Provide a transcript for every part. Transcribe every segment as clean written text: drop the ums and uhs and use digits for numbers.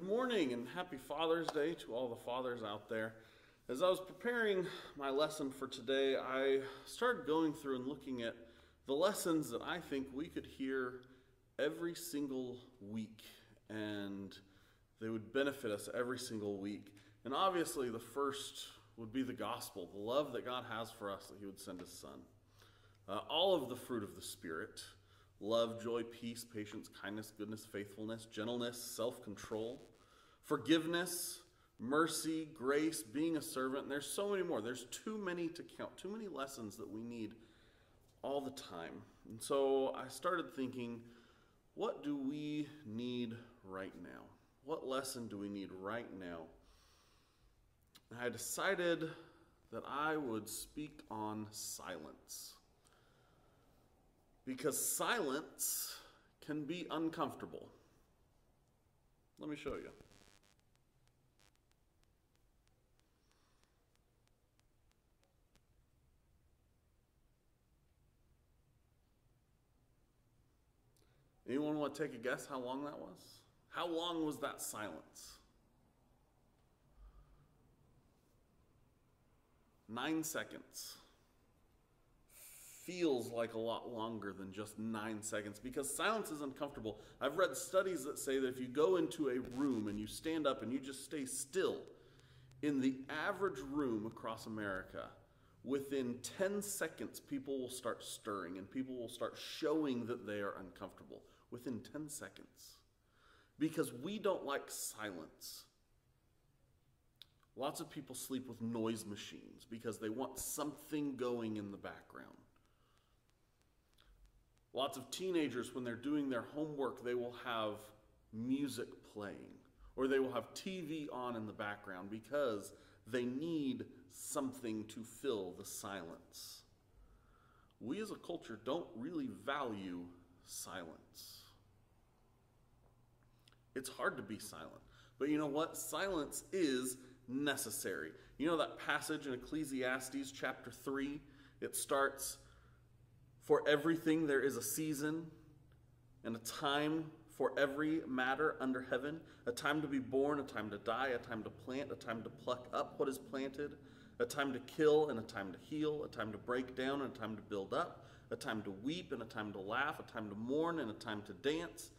morning and happy Father's Day to all the fathers out there. As I was preparing my lesson for today, I started going through and looking at the lessons that I think we could hear every single week, and they would benefit us every single week. And obviously the first would be the gospel, the love that God has for us, that he would send his son. All of the fruit of the Spirit: love, joy, peace, patience, kindness, goodness, faithfulness, gentleness, self-control, forgiveness, mercy, grace, being a servant. And there's so many more. There's too many to count, too many lessons that we need all the time. And so I started thinking, what do we need right now? What lesson do we need right now? And I decided that I would speak on silence. Because silence can be uncomfortable. Let me show you. Anyone want to take a guess how long that was? How long was that silence? 9 seconds. Feels like a lot longer than just 9 seconds because silence is uncomfortable. I've read studies that say that if you go into a room and you stand up and you just stay still, in the average room across America, within 10 seconds, people will start stirring and people will start showing that they are uncomfortable within 10 seconds because we don't like silence. Lots of people sleep with noise machines because they want something going in the background. Lots of teenagers, when they're doing their homework, they will have music playing or they will have TV on in the background because they need something to fill the silence. We as a culture don't really value silence. It's hard to be silent. But you know what? Silence is necessary. You know that passage in Ecclesiastes chapter 3? It starts, "For everything there is a season and a time for every matter under heaven, a time to be born, a time to die, a time to plant, a time to pluck up what is planted, a time to kill and a time to heal, a time to break down and a time to build up, a time to weep and a time to laugh, a time to mourn and a time to dance,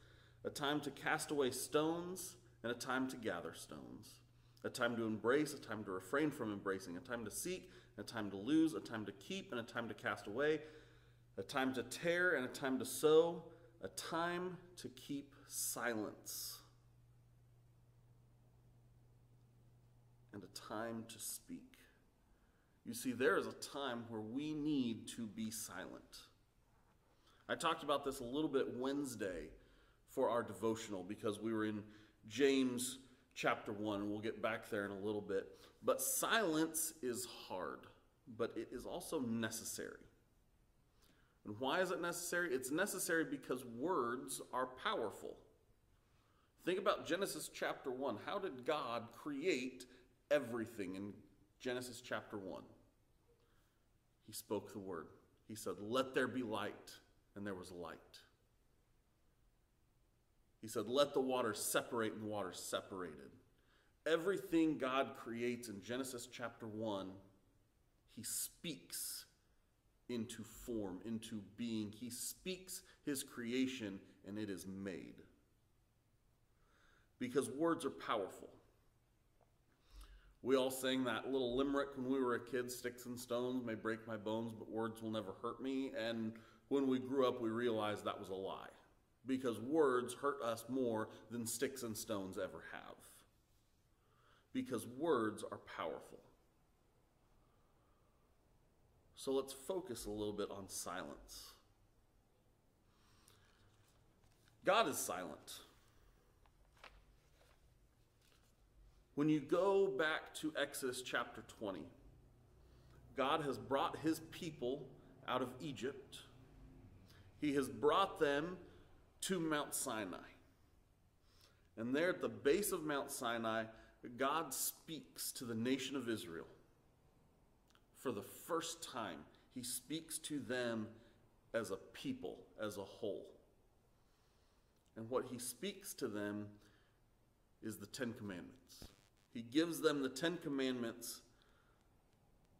a time to cast away stones and a time to gather stones, a time to embrace, a time to refrain from embracing, a time to seek and a time to lose, a time to keep and a time to cast away, a time to tear and a time to sow, a time to keep silence, and a time to speak." You see, there is a time where we need to be silent. I talked about this a little bit Wednesday for our devotional because we were in James chapter 1. We'll get back there in a little bit. But silence is hard, but it is also necessary. And why is it necessary? It's necessary because words are powerful. Think about Genesis chapter 1. How did God create everything in Genesis chapter 1? He spoke the word. He said, "Let there be light," and there was light. He said, "Let the waters separate," and the waters separated. Everything God creates in Genesis chapter 1, he speaks into form, into being. He speaks his creation, and it is made. Because words are powerful. We all sang that little limerick when we were a kid: "Sticks and stones may break my bones, but words will never hurt me." And when we grew up, we realized that was a lie. Because words hurt us more than sticks and stones ever have. Because words are powerful. So let's focus a little bit on silence. God is silent. When you go back to Exodus chapter 20, God has brought his people out of Egypt. He has brought them to Mount Sinai. And there at the base of Mount Sinai, God speaks to the nation of Israel. For the first time, he speaks to them as a people, as a whole. And what he speaks to them is the Ten Commandments. He gives them the Ten Commandments,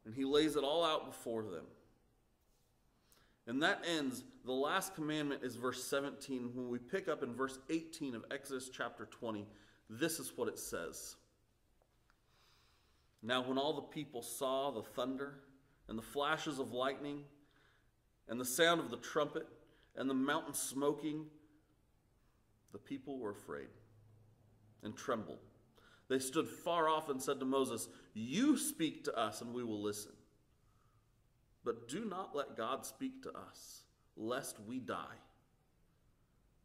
and he lays it all out before them. And that ends, the last commandment is verse 17. When we pick up in verse 18 of Exodus chapter 20, this is what it says. Now when all the people saw the thunder and the flashes of lightning and the sound of the trumpet and the mountain smoking, the people were afraid and trembled. They stood far off and said to Moses, "You speak to us and we will listen. But do not let God speak to us, lest we die."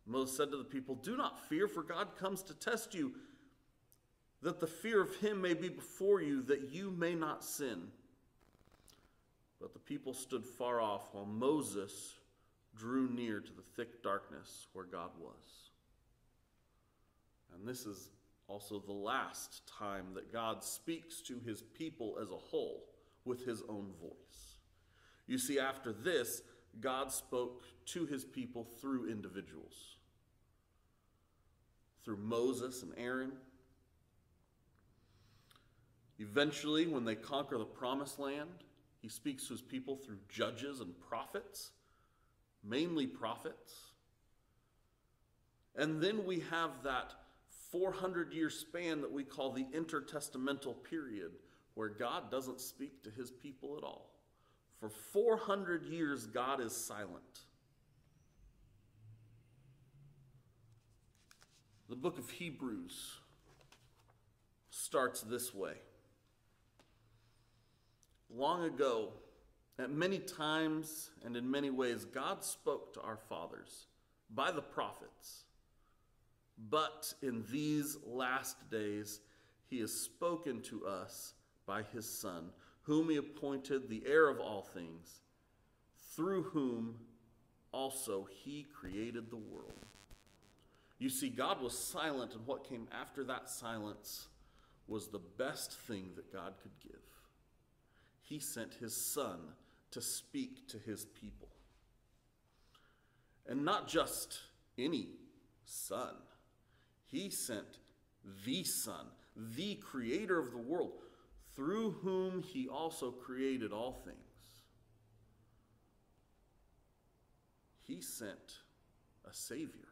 Moses said to the people, "Do not fear, for God comes to test you, that the fear of him may be before you, that you may not sin." But the people stood far off, while Moses drew near to the thick darkness where God was. And this is also the last time that God speaks to his people as a whole with his own voice. You see, after this, God spoke to his people through individuals. Through Moses and Aaron. Eventually, when they conquer the promised land, he speaks to his people through judges and prophets, mainly prophets. And then we have that 400-year span that we call the intertestamental period, where God doesn't speak to his people at all. For 400 years, God is silent. The book of Hebrews starts this way. Long ago, at many times and in many ways, God spoke to our fathers by the prophets. But in these last days, he has spoken to us by his Son, whom he appointed the heir of all things, through whom also he created the world. You see, God was silent, and what came after that silence was the best thing that God could give. He sent his Son to speak to his people. And not just any son. He sent the Son, the creator of the world, through whom he also created all things. He sent a Savior.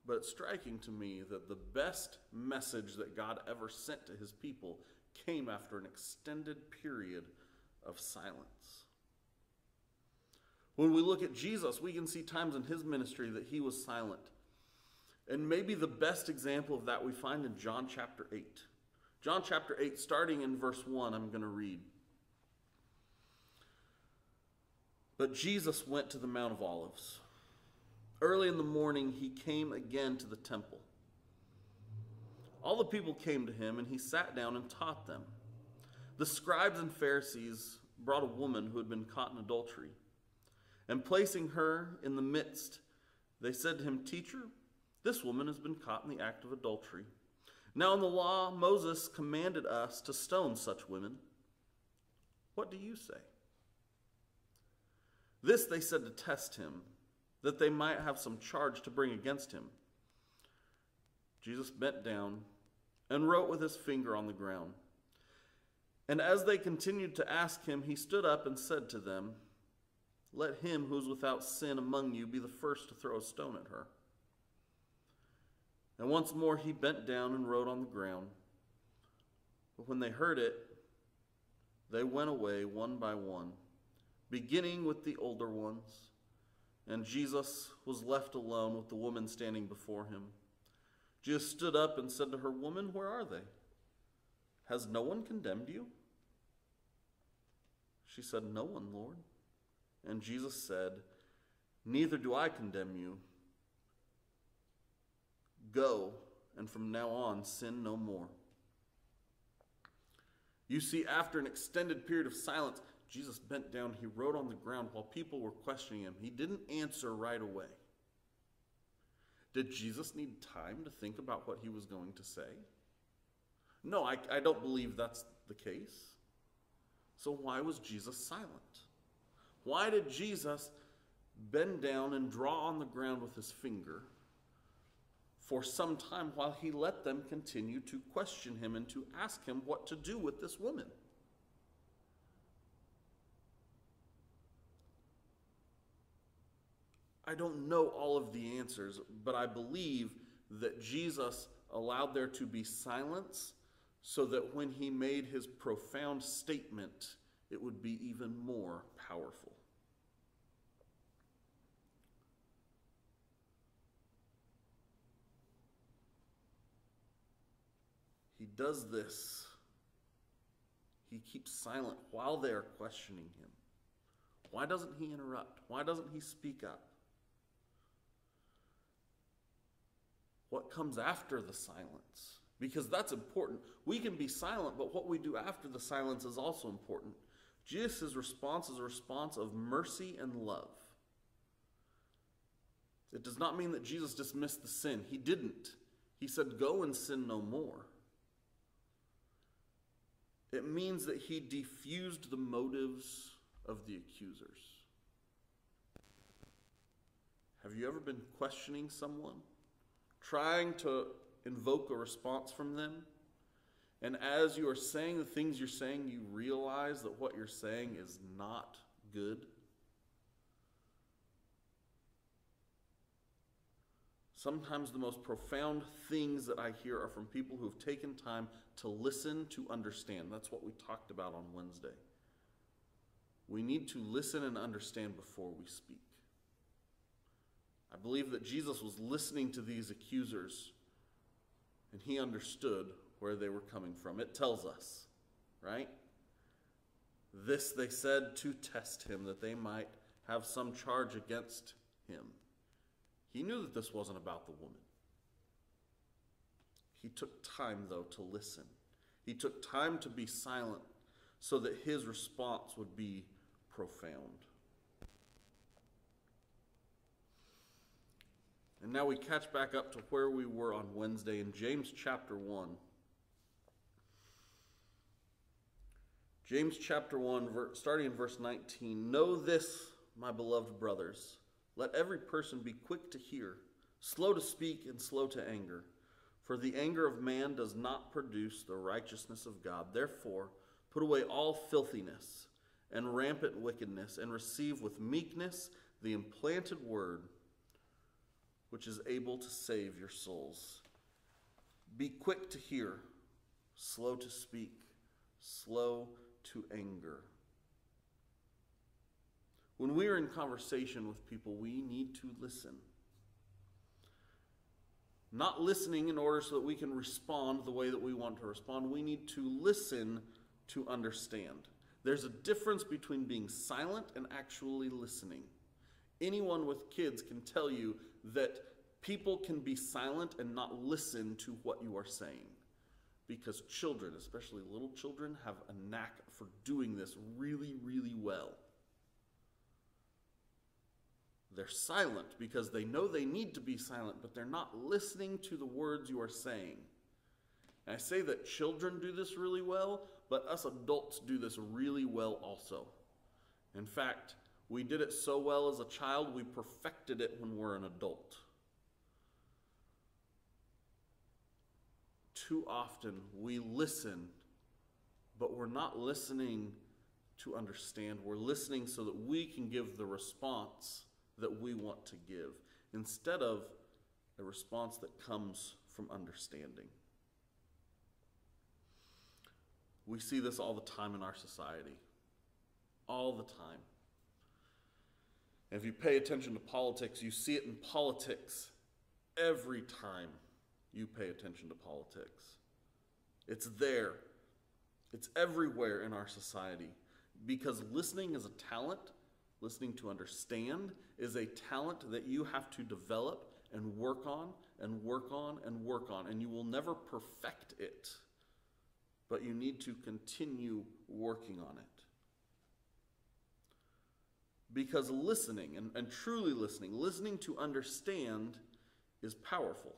But it's striking to me that the best message that God ever sent to his people came after an extended period of silence. When we look at Jesus, we can see times in his ministry that he was silent. And maybe the best example of that we find in John chapter 8. John chapter 8, starting in verse 1, I'm going to read. But Jesus went to the Mount of Olives. Early in the morning, he came again to the temple. All the people came to him, and he sat down and taught them. The scribes and Pharisees brought a woman who had been caught in adultery. And placing her in the midst, they said to him, "Teacher, this woman has been caught in the act of adultery. Now in the law, Moses commanded us to stone such women. What do you say?" This they said to test him, that they might have some charge to bring against him. Jesus bent down and wrote with his finger on the ground. And as they continued to ask him, he stood up and said to them, "Let him who is without sin among you be the first to throw a stone at her." And once more he bent down and wrote on the ground. But when they heard it, they went away one by one, beginning with the older ones. And Jesus was left alone with the woman standing before him. Jesus stood up and said to her, "Woman, where are they? Has no one condemned you?" She said, "No one, Lord." And Jesus said, "Neither do I condemn you. Go, and from now on sin no more." You see, after an extended period of silence, Jesus bent down, he wrote on the ground while people were questioning him. He didn't answer right away. Did Jesus need time to think about what he was going to say? No, I don't believe that's the case. So why was Jesus silent? Why did Jesus bend down and draw on the ground with his finger for some time while he let them continue to question him and to ask him what to do with this woman. I don't know all of the answers, but I believe that Jesus allowed there to be silence so that when he made his profound statement, it would be even more powerful. He does this. He keeps silent while they are questioning him. Why doesn't he interrupt? Why doesn't he speak up? What comes after the silence? Because that's important. We can be silent, but what we do after the silence is also important. Jesus' response is a response of mercy and love. It does not mean that Jesus dismissed the sin. He didn't. He said, "Go and sin no more." It means that he diffused the motives of the accusers. Have you ever been questioning someone, trying to invoke a response from them? And as you are saying the things you're saying, you realize that what you're saying is not good? Sometimes the most profound things that I hear are from people who have taken time to listen, to understand. That's what we talked about on Wednesday. We need to listen and understand before we speak. I believe that Jesus was listening to these accusers, and he understood where they were coming from. It tells us, right? This they said to test him, that they might have some charge against him. He knew that this wasn't about the woman. He took time, though, to listen. He took time to be silent so that his response would be profound. And now we catch back up to where we were on Wednesday in James chapter 1. James chapter 1, starting in verse 19. Know this, my beloved brothers. Let every person be quick to hear, slow to speak, and slow to anger. For the anger of man does not produce the righteousness of God. Therefore, put away all filthiness and rampant wickedness, and receive with meekness the implanted word, which is able to save your souls. Be quick to hear, slow to speak, slow to anger. When we are in conversation with people, we need to listen. Not listening in order so that we can respond the way that we want to respond. We need to listen to understand. There's a difference between being silent and actually listening. Anyone with kids can tell you that people can be silent and not listen to what you are saying. Because children, especially little children, have a knack for doing this really, really well. They're silent because they know they need to be silent, but they're not listening to the words you are saying. And I say that children do this really well, but us adults do this really well also. In fact, we did it so well as a child, we perfected it when we're an adult. Too often we listen, but we're not listening to understand. We're listening so that we can give the response that we want to give, instead of a response that comes from understanding. We see this all the time in our society. All the time. And if you pay attention to politics, you see it in politics every time you pay attention to politics. It's there. It's everywhere in our society. Because listening is a talent. Listening to understand is a talent that you have to develop and work on and work on and work on. And you will never perfect it. But you need to continue working on it. Because listening, and truly listening to understand is powerful.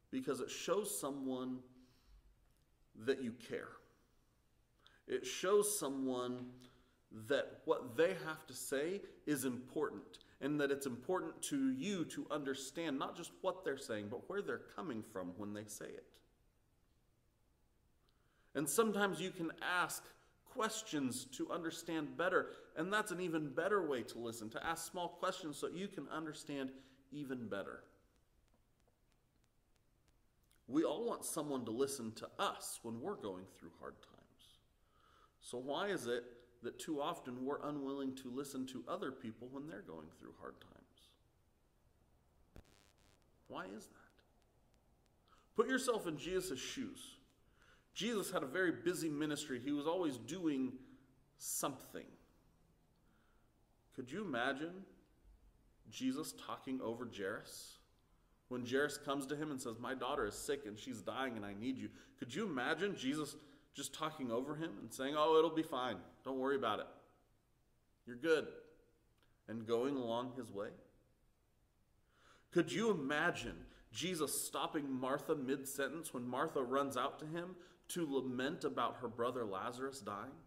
Because it shows someone that you care. It shows someone that what they have to say is important, and that it's important to you to understand not just what they're saying, but where they're coming from when they say it. And sometimes you can ask questions to understand better, and that's an even better way to listen, to ask small questions so you can understand even better. We all want someone to listen to us when we're going through hard times. So why is it that too often we're unwilling to listen to other people when they're going through hard times? Why is that? Put yourself in Jesus' shoes. Jesus had a very busy ministry. He was always doing something. Could you imagine Jesus talking over Jairus? When Jairus comes to him and says, "My daughter is sick and she's dying and I need you." Could you imagine Jesus just talking over him and saying, "Oh, it'll be fine. Don't worry about it. You're good." And going along his way? Could you imagine Jesus stopping Martha mid-sentence when Martha runs out to him to lament about her brother Lazarus dying?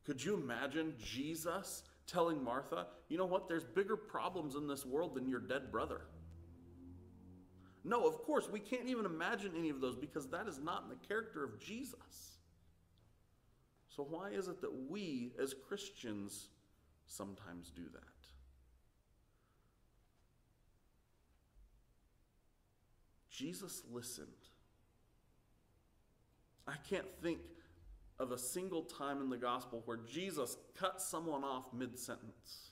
Could you imagine Jesus telling Martha, "You know what? There's bigger problems in this world than your dead brother"? No, of course, we can't even imagine any of those because that is not in the character of Jesus. So why is it that we as Christians sometimes do that? Jesus listened. I can't think of a single time in the gospel where Jesus cut someone off mid-sentence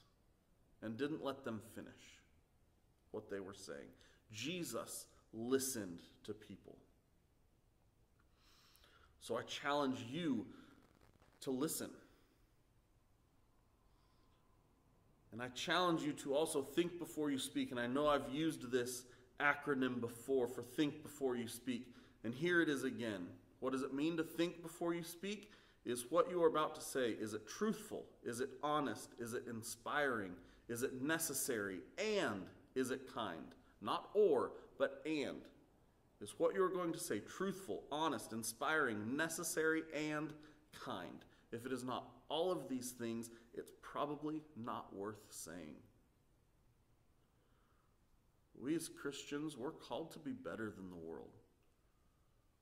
and didn't let them finish what they were saying. Jesus listened to people. So I challenge you to listen. And I challenge you to also think before you speak. And I know I've used this acronym before for think before you speak. And here it is again. What does it mean to think before you speak? Is what you are about to say, is it truthful? Is it honest? Is it inspiring? Is it necessary? And is it kind? Not or, but and. Is what you are going to say truthful, honest, inspiring, necessary, and kind? If it is not all of these things, it's probably not worth saying. We as Christians, we're called to be better than the world.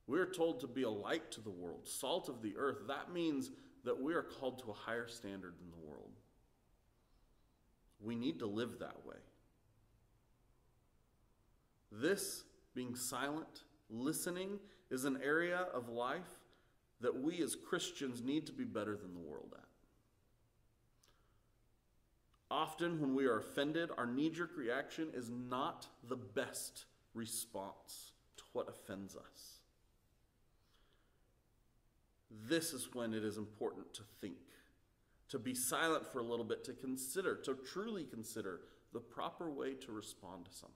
We are told to be a light to the world, salt of the earth. That means that we are called to a higher standard than the world. We need to live that way. This, being silent, listening, is an area of life that we as Christians need to be better than the world at. Often when we are offended, our knee-jerk reaction is not the best response to what offends us. This is when it is important to think, to be silent for a little bit, to consider, to truly consider the proper way to respond to something.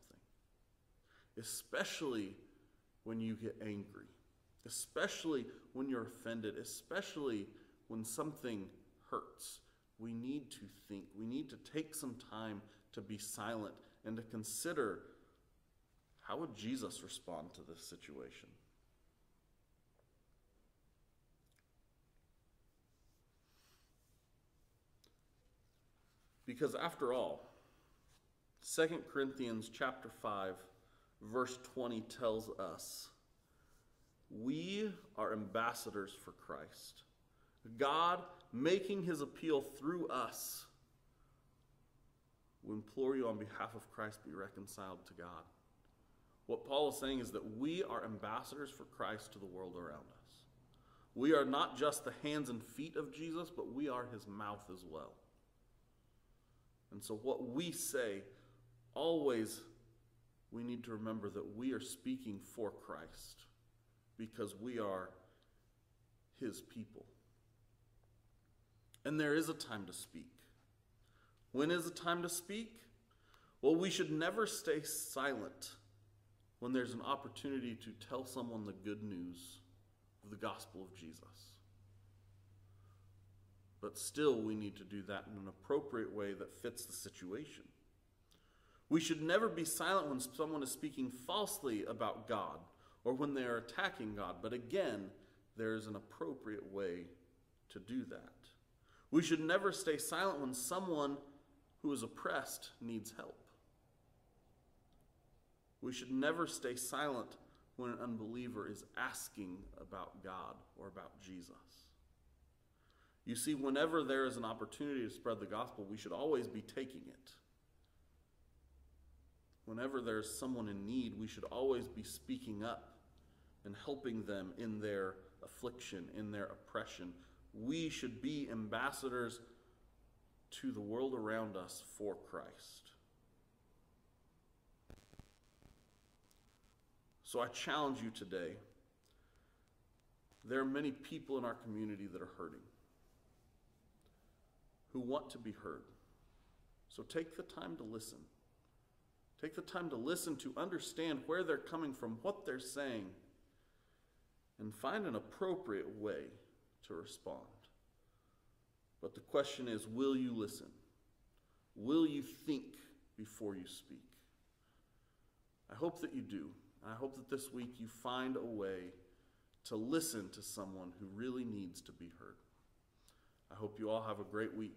Especially when you get angry, especially when you're offended, especially when something hurts. We need to think. We need to take some time to be silent and to consider, how would Jesus respond to this situation? Because after all, 2 Corinthians chapter 5, verse 20 tells us, we are ambassadors for Christ. God, making his appeal through us, we implore you on behalf of Christ, be reconciled to God. What Paul is saying is that we are ambassadors for Christ to the world around us. We are not just the hands and feet of Jesus, but we are his mouth as well. And so what we say, always we need to remember that we are speaking for Christ because we are his people. And there is a time to speak. When is the time to speak? Well, we should never stay silent when there's an opportunity to tell someone the good news of the gospel of Jesus. But still, we need to do that in an appropriate way that fits the situation. We should never be silent when someone is speaking falsely about God or when they are attacking God. But again, there is an appropriate way to do that. We should never stay silent when someone who is oppressed needs help. We should never stay silent when an unbeliever is asking about God or about Jesus. You see, whenever there is an opportunity to spread the gospel, we should always be taking it. Whenever there's someone in need, we should always be speaking up and helping them in their affliction, in their oppression. We should be ambassadors to the world around us for Christ. So I challenge you today. There are many people in our community that are hurting, who want to be heard. So take the time to listen. Take the time to listen, to understand where they're coming from, what they're saying, and find an appropriate way to respond. But the question is, will you listen? Will you think before you speak? I hope that you do. I hope that this week you find a way to listen to someone who really needs to be heard. I hope you all have a great week.